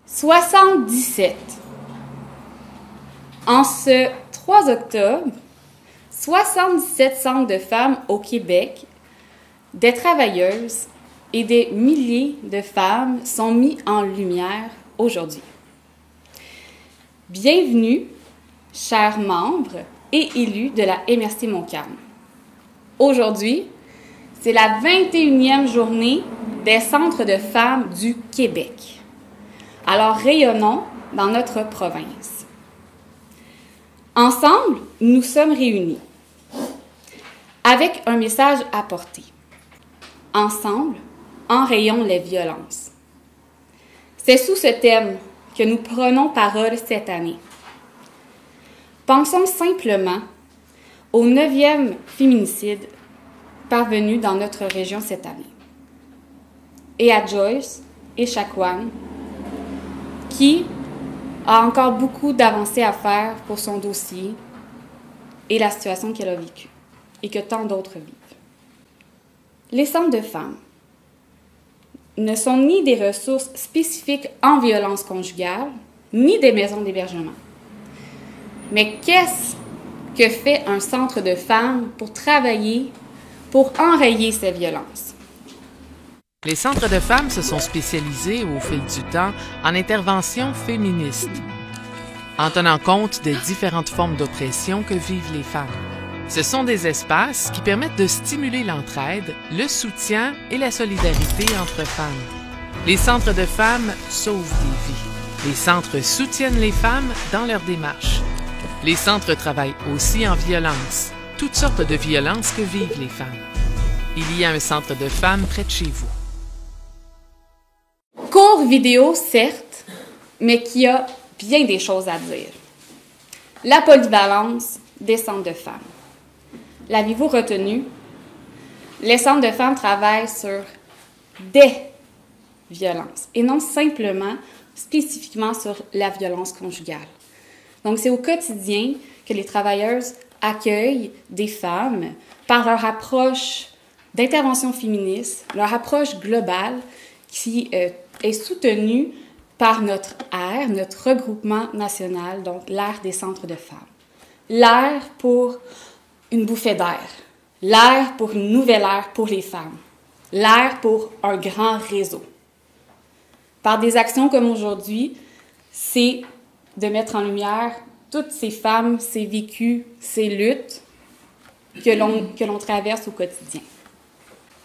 77. En ce 3 octobre, 77 centres de femmes au Québec, des travailleuses et des milliers de femmes sont mis en lumière aujourd'hui. Bienvenue, chers membres et élus de la MRC Montcalm. Aujourd'hui, c'est la 21e journée des centres de femmes du Québec. Alors rayonnons dans notre province. Ensemble, nous sommes réunis avec un message à porter. Ensemble, enrayons les violences. C'est sous ce thème que nous prenons parole cette année. Pensons simplement au 9e féminicide parvenu dans notre région cette année, et à Joyce Echaquan, qui a encore beaucoup d'avancées à faire pour son dossier et la situation qu'elle a vécue, et que tant d'autres vivent. Les centres de femmes ne sont ni des ressources spécifiques en violence conjugale, ni des maisons d'hébergement. Mais qu'est-ce que fait un centre de femmes pour travailler, pour enrayer ces violences? Les centres de femmes se sont spécialisés au fil du temps en interventions féministes, en tenant compte des différentes formes d'oppression que vivent les femmes. Ce sont des espaces qui permettent de stimuler l'entraide, le soutien et la solidarité entre femmes. Les centres de femmes sauvent des vies. Les centres soutiennent les femmes dans leur démarche. Les centres travaillent aussi en violence, toutes sortes de violences que vivent les femmes. Il y a un centre de femmes près de chez vous. Court vidéo, certes, mais qui a bien des choses à dire. La polyvalence des centres de femmes. L'avez-vous retenu? Les centres de femmes travaillent sur des violences et non simplement, spécifiquement sur la violence conjugale. Donc, c'est au quotidien que les travailleuses accueillent des femmes par leur approche d'intervention féministe, leur approche globale qui est soutenue par notre AIR, notre regroupement national, donc l'AIR des centres de femmes. L'AIR pour une bouffée d'air, l'AIR pour une nouvelle ère pour les femmes, l'AIR pour un grand réseau. Par des actions comme aujourd'hui, c'est de mettre en lumière toutes ces femmes, ces vécus, ces luttes que l'on traverse au quotidien.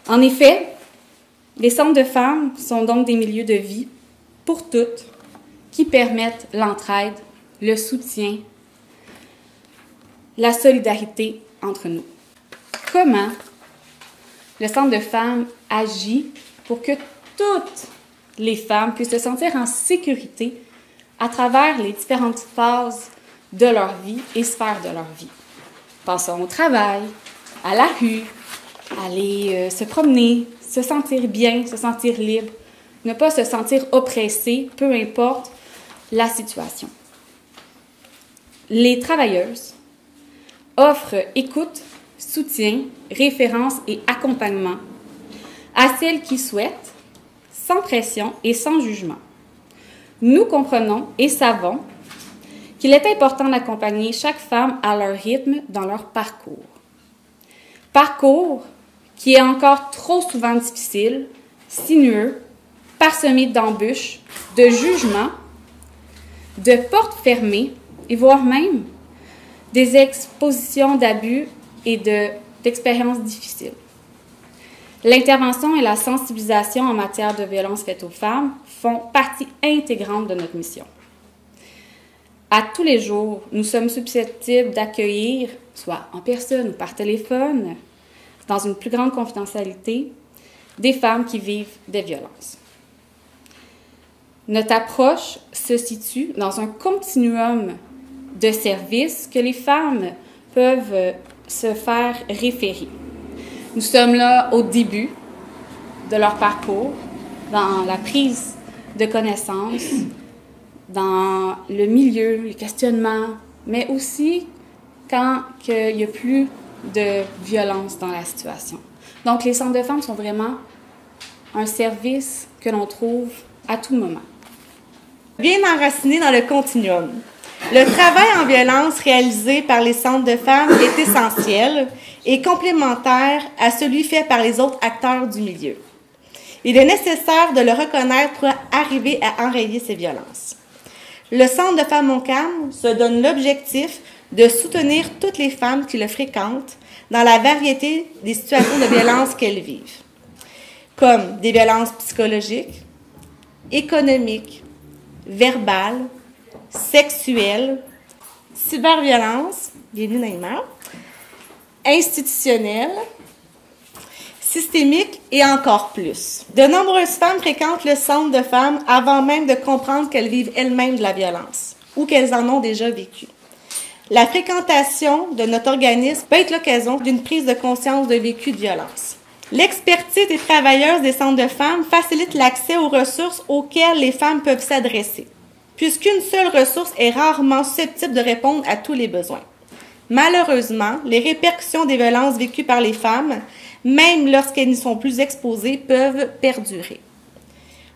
En effet, les centres de femmes sont donc des milieux de vie pour toutes qui permettent l'entraide, le soutien, la solidarité entre nous. Comment le centre de femmes agit pour que toutes les femmes puissent se sentir en sécurité à travers les différentes phases de leur vie et sphères de leur vie. Pensons au travail, à la rue, aller se promener, se sentir bien, se sentir libre, ne pas se sentir oppressé, peu importe la situation. Les travailleuses offrent écoute, soutien, référence et accompagnement à celles qui souhaitent, sans pression et sans jugement. Nous comprenons et savons qu'il est important d'accompagner chaque femme à leur rythme dans leur parcours. Parcours qui est encore trop souvent difficile, sinueux, parsemé d'embûches, de jugements, de portes fermées et voire même des expositions d'abus et d'expériences difficiles. L'intervention et la sensibilisation en matière de violences faites aux femmes font partie intégrante de notre mission. À tous les jours, nous sommes susceptibles d'accueillir, soit en personne ou par téléphone, dans une plus grande confidentialité, des femmes qui vivent des violences. Notre approche se situe dans un continuum de services que les femmes peuvent se faire référer. Nous sommes là au début de leur parcours, dans la prise de connaissance, dans le milieu, les questionnements, mais aussi quand il n'y a plus de violence dans la situation. Donc, les centres de femmes sont vraiment un service que l'on trouve à tout moment. Bien enraciné dans le continuum. Le travail en violence réalisé par les centres de femmes est essentiel et complémentaire à celui fait par les autres acteurs du milieu. Il est nécessaire de le reconnaître pour arriver à enrayer ces violences. Le Centre de femmes Montcalm se donne l'objectif de soutenir toutes les femmes qui le fréquentent dans la variété des situations de violence qu'elles vivent, comme des violences psychologiques, économiques, verbales, sexuelle, cyberviolence, bienvenue Naïma, institutionnelle, systémique et encore plus. De nombreuses femmes fréquentent le centre de femmes avant même de comprendre qu'elles vivent elles-mêmes de la violence ou qu'elles en ont déjà vécu. La fréquentation de notre organisme peut être l'occasion d'une prise de conscience de vécu de violence. L'expertise des travailleuses des centres de femmes facilite l'accès aux ressources auxquelles les femmes peuvent s'adresser, puisqu'une seule ressource est rarement susceptible de répondre à tous les besoins. Malheureusement, les répercussions des violences vécues par les femmes, même lorsqu'elles n'y sont plus exposées, peuvent perdurer.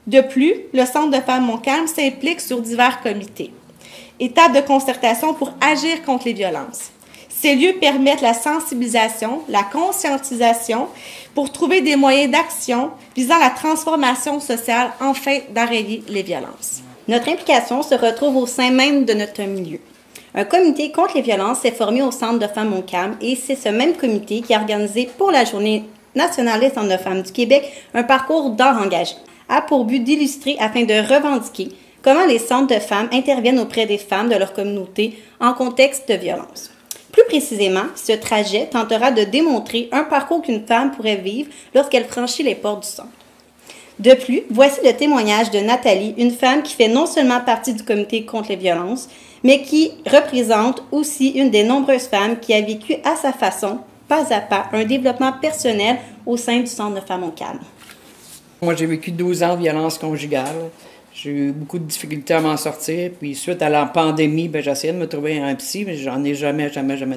De plus, le Centre de femmes Montcalm s'implique sur divers comités, étapes de concertation pour agir contre les violences. Ces lieux permettent la sensibilisation, la conscientisation pour trouver des moyens d'action visant la transformation sociale afin d'enrayer les violences. Notre implication se retrouve au sein même de notre milieu. Un comité contre les violences s'est formé au Centre de femmes Montcalm et c'est ce même comité qui a organisé pour la Journée nationale des centres de femmes du Québec un parcours d'art engagé, a pour but d'illustrer afin de revendiquer comment les centres de femmes interviennent auprès des femmes de leur communauté en contexte de violence. Plus précisément, ce trajet tentera de démontrer un parcours qu'une femme pourrait vivre lorsqu'elle franchit les portes du centre. De plus, voici le témoignage de Nathalie, une femme qui fait non seulement partie du comité contre les violences, mais qui représente aussi une des nombreuses femmes qui a vécu à sa façon, pas à pas, un développement personnel au sein du Centre de femmes Montcalm. Moi, j'ai vécu 12 ans de violence conjugale. J'ai eu beaucoup de difficultés à m'en sortir. Puis, suite à la pandémie, j'essayais de me trouver un psy, mais j'en ai jamais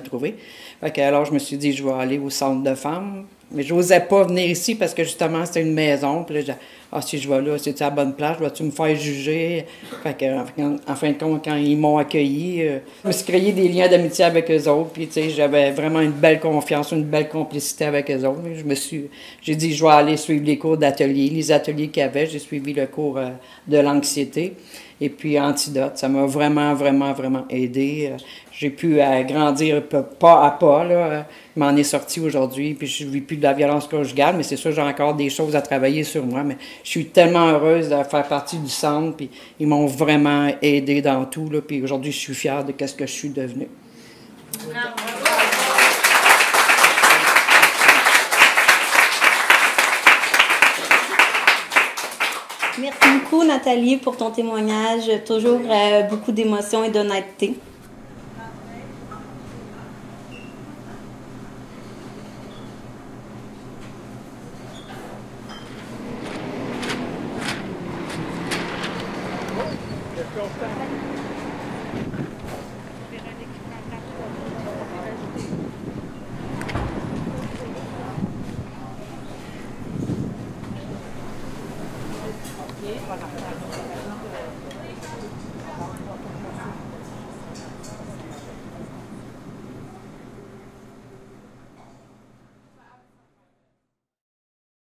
trouvé. Alors, je me suis dit, je vais aller au Centre de femmes. Mais je n'osais pas venir ici parce que, justement, c'était une maison. Puis là, si je vais là, c'est-tu à la bonne place? Vas-tu me faire juger? En fin de compte, quand ils m'ont accueilli, je me suis créé des liens d'amitié avec eux autres. Puis, tu sais, j'avais vraiment une belle confiance, une belle complicité avec eux autres. J'ai dit, je vais aller suivre les cours d'atelier. Les ateliers qu'il y avait, j'ai suivi le cours de l'anxiété. Et puis, Antidote, ça m'a vraiment aidé. J'ai pu grandir pas à pas, là. Je m'en ai sorti aujourd'hui, puis je ne vis plus de la violence conjugale, mais c'est sûr, j'ai encore des choses à travailler sur moi. Mais je suis tellement heureuse de faire partie du centre, puis ils m'ont vraiment aidé dans tout, là. Puis aujourd'hui, je suis fière de ce que je suis devenue. Merci beaucoup, Nathalie, pour ton témoignage. Toujours beaucoup d'émotion et d'honnêteté. Voilà.